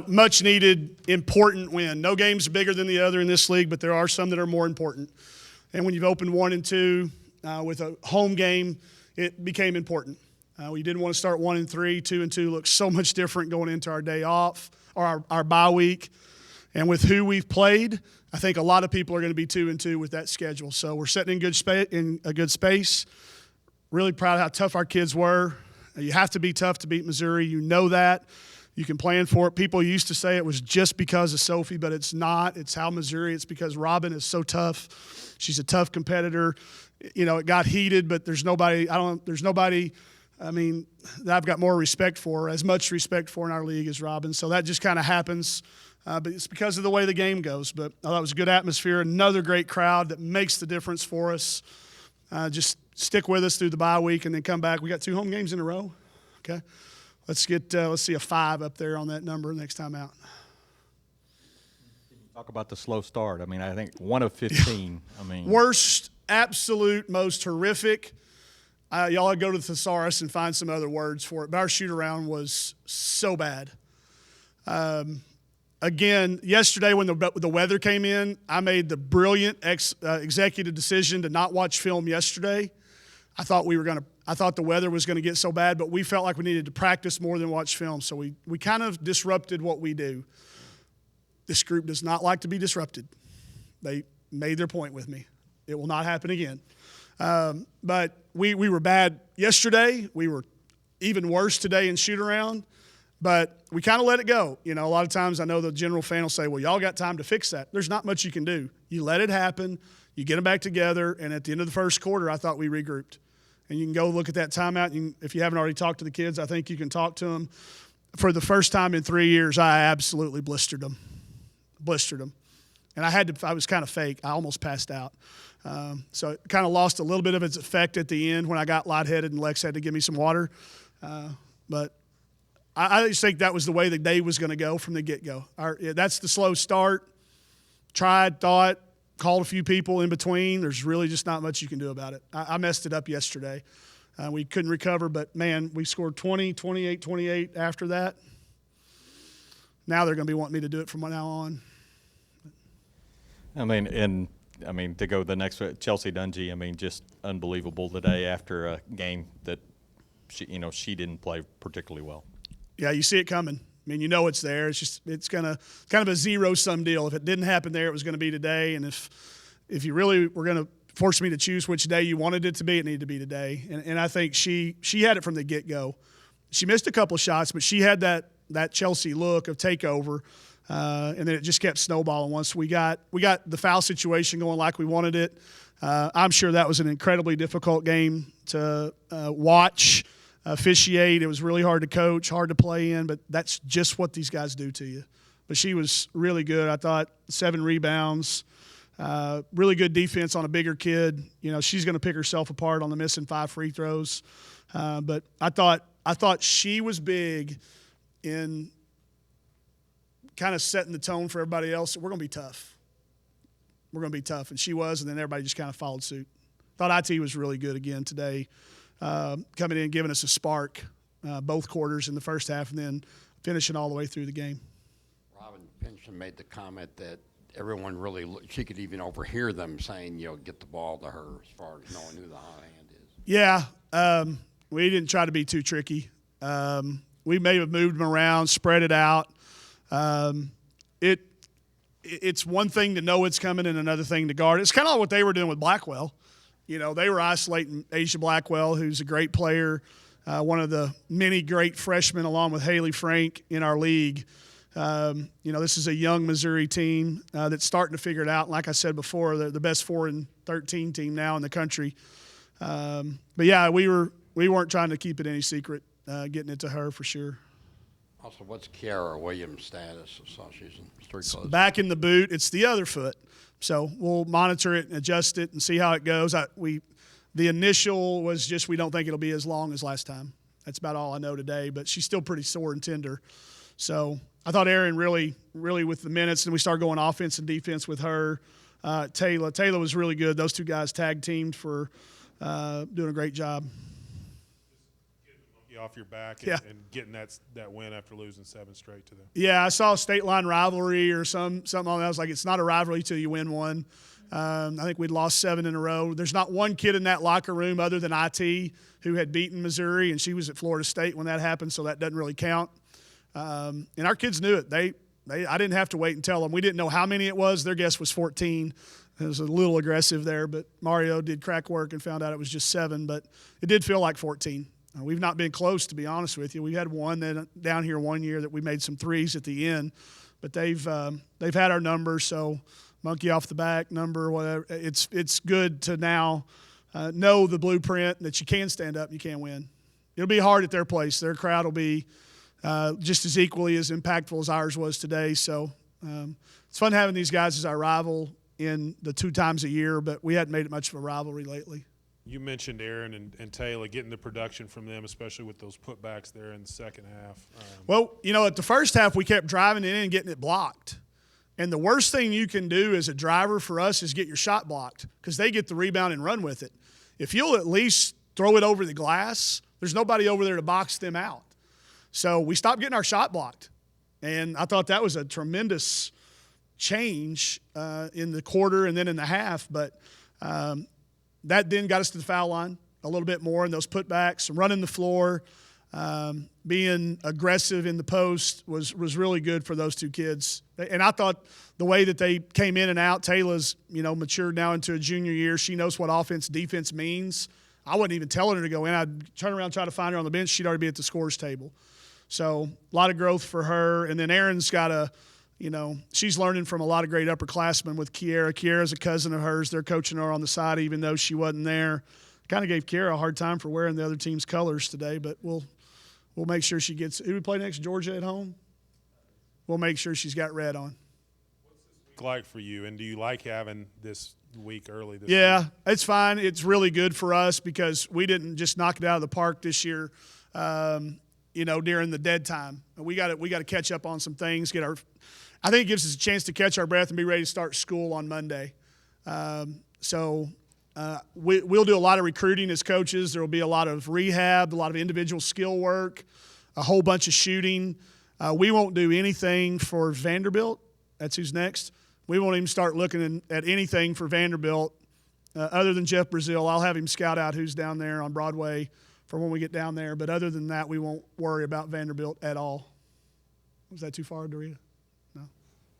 Much needed, important win. No game's bigger than the other in this league, but there are some that are more important. And when you've opened 1 and 2 with a home game, it became important. We didn't want to start 1 and 3. 2 and 2 looks so much different going into our day off or our bye week. And with who we've played, I think a lot of people are going to be 2 and 2 with that schedule. So we're sitting in a good space. Really proud of how tough our kids were. You have to be tough to beat Missouri. You know that. You can plan for it. People used to say it was just because of Sophie, but it's not. It's how Missouri. It's because Robin is so tough. She's a tough competitor. You know, it got heated, but there's nobody that I've got more respect for, as much respect for in our league as Robin. So that just kind of happens. But it's because of the way the game goes. But I thought it was a good atmosphere. Another great crowd that makes the difference for us. Just stick with us through the bye week and then come back. We got 2 home games in a row. Okay. Let's see a 5 up there on that number next time out. Talk about the slow start. I mean, I think 1 of 15. Worst, absolute, most horrific. Y'all go to the thesaurus and find some other words for it. But our shoot around was so bad. Again, yesterday when the weather came in, I made the brilliant executive decision to not watch film yesterday. I thought the weather was going to get so bad, but we felt like we needed to practice more than watch film. So we kind of disrupted what we do. This group does not like to be disrupted. They made their point with me. It will not happen again. But we were bad yesterday. We were even worse today in shoot around. But we kind of let it go. You know, a lot of times I know the general fan will say, well, y'all got time to fix that. There's not much you can do. You let it happen. You get them back together. And at the end of the first quarter, I thought we regrouped. And you can go look at that timeout. If you haven't already talked to the kids, I think you can talk to them. For the first time in 3 years, I absolutely blistered them. And I was kind of fake. I almost passed out. So it kind of lost a little bit of its effect at the end when I got lightheaded and Lex had to give me some water. But I just think that was the way the day was going to go from the get-go. That's the slow start. Tried, thought, called a few people in between. There's really just not much you can do about it. I messed it up yesterday. We couldn't recover, but, man, we scored 20, 28, 28 after that. Now they're going to be wanting me to do it from now on. To go the next one, Chelsea Dungy, just unbelievable today after a game that she didn't play particularly well. Yeah, you see it coming. You know it's there. It's kind of a zero-sum deal. If it didn't happen there, it was going to be today. And if you really were going to force me to choose which day you wanted it to be, it needed to be today. And I think she had it from the get-go. She missed a couple shots, but she had that Chelsea look of takeover, and then it just kept snowballing. Once we got the foul situation going like we wanted it, I'm sure that was an incredibly difficult game to watch. Officiate. It was really hard to coach, hard to play in, but that's just what these guys do to you. But she was really good. I thought 7 rebounds, really good defense on a bigger kid. She's going to pick herself apart on the missing 5 free throws. But I thought she was big in kind of setting the tone for everybody else. We're going to be tough. And she was, and then everybody just kind of followed suit. Thought IT was really good again today. Coming in, giving us a spark both quarters in the first half, and then finishing all the way through the game. Robin Pinchon made the comment that everyone she could even overhear them saying, get the ball to her as far as knowing who the hot hand is. Yeah, we didn't try to be too tricky. We may have moved them around, spread it out. It's one thing to know it's coming and another thing to guard. It's kind of like what they were doing with Blackwell. They were isolating Asia Blackwell, who's a great player, one of the many great freshmen along with Haley Frank in our league. This is a young Missouri team that's starting to figure it out. Like I said before, they're the best 4-13 team now in the country. But, yeah, we weren't trying to keep it any secret, getting it to her for sure. Also, what's Kiara Williams' status? I saw she's close. Back in the boot. It's the other foot. So we'll monitor it and adjust it and see how it goes. The initial was just we don't think it'll be as long as last time. That's about all I know today, but she's still pretty sore and tender. So I thought Erin really with the minutes, and we started going offense and defense with her. Taylor was really good. Those two guys tag teamed for doing a great job. off your back and getting that win after losing 7 straight to them. Yeah, I saw a state line rivalry or something on that. I was like, it's not a rivalry till you win one. I think we'd lost 7 in a row. There's not one kid in that locker room other than IT who had beaten Missouri, and she was at Florida State when that happened, so that doesn't really count. And our kids knew it. I didn't have to wait and tell them. We didn't know how many it was. Their guess was 14. It was a little aggressive there, but Mario did crack work and found out it was just 7, but it did feel like 14. We've not been close, to be honest with you. We had one down here one year that we made some threes at the end, but they've had our number, so monkey off the back number, whatever. It's good to now know the blueprint that you can stand up and you can win. It'll be hard at their place. Their crowd will be just as equally as impactful as ours was today. So it's fun having these guys as our rival in the 2 times a year, but we hadn't made it much of a rivalry lately. You mentioned Aaron and Taylor getting the production from them, especially with those putbacks there in the second half. Well, at the first half we kept driving it in and getting it blocked. And the worst thing you can do as a driver for us is get your shot blocked because they get the rebound and run with it. If you'll at least throw it over the glass, there's nobody over there to box them out. So we stopped getting our shot blocked. And I thought that was a tremendous change in the quarter and then in the half. But that then got us to the foul line a little bit more, and those putbacks, running the floor, being aggressive in the post was really good for those 2 kids. And I thought the way that they came in and out, Taylor's, matured now into a junior year. She knows what offense, defense means. I wasn't even telling her to go in. I'd turn around and try to find her on the bench. She'd already be at the scorer's table. So a lot of growth for her. And then Erin's got she's learning from a lot of great upperclassmen with Kiera. Kiera's a cousin of hers. They're coaching her on the side even though she wasn't there. Kind of gave Kiera a hard time for wearing the other team's colors today, but we'll make sure she gets – who we play next, Georgia at home? We'll make sure she's got red on. What's this week like for you, and do you like having this week early this Yeah, week? it's fine. It's really good for us because we didn't just knock it out of the park this year, during the dead time. We got to catch up on some things, I think it gives us a chance to catch our breath and be ready to start school on Monday. We'll do a lot of recruiting as coaches. There will be a lot of rehab, a lot of individual skill work, a whole bunch of shooting. We won't do anything for Vanderbilt. That's who's next. We won't even start looking at anything for Vanderbilt other than Jeff Brazil. I'll have him scout out who's down there on Broadway for when we get down there. But other than that, we won't worry about Vanderbilt at all. Was that too far, Dorita?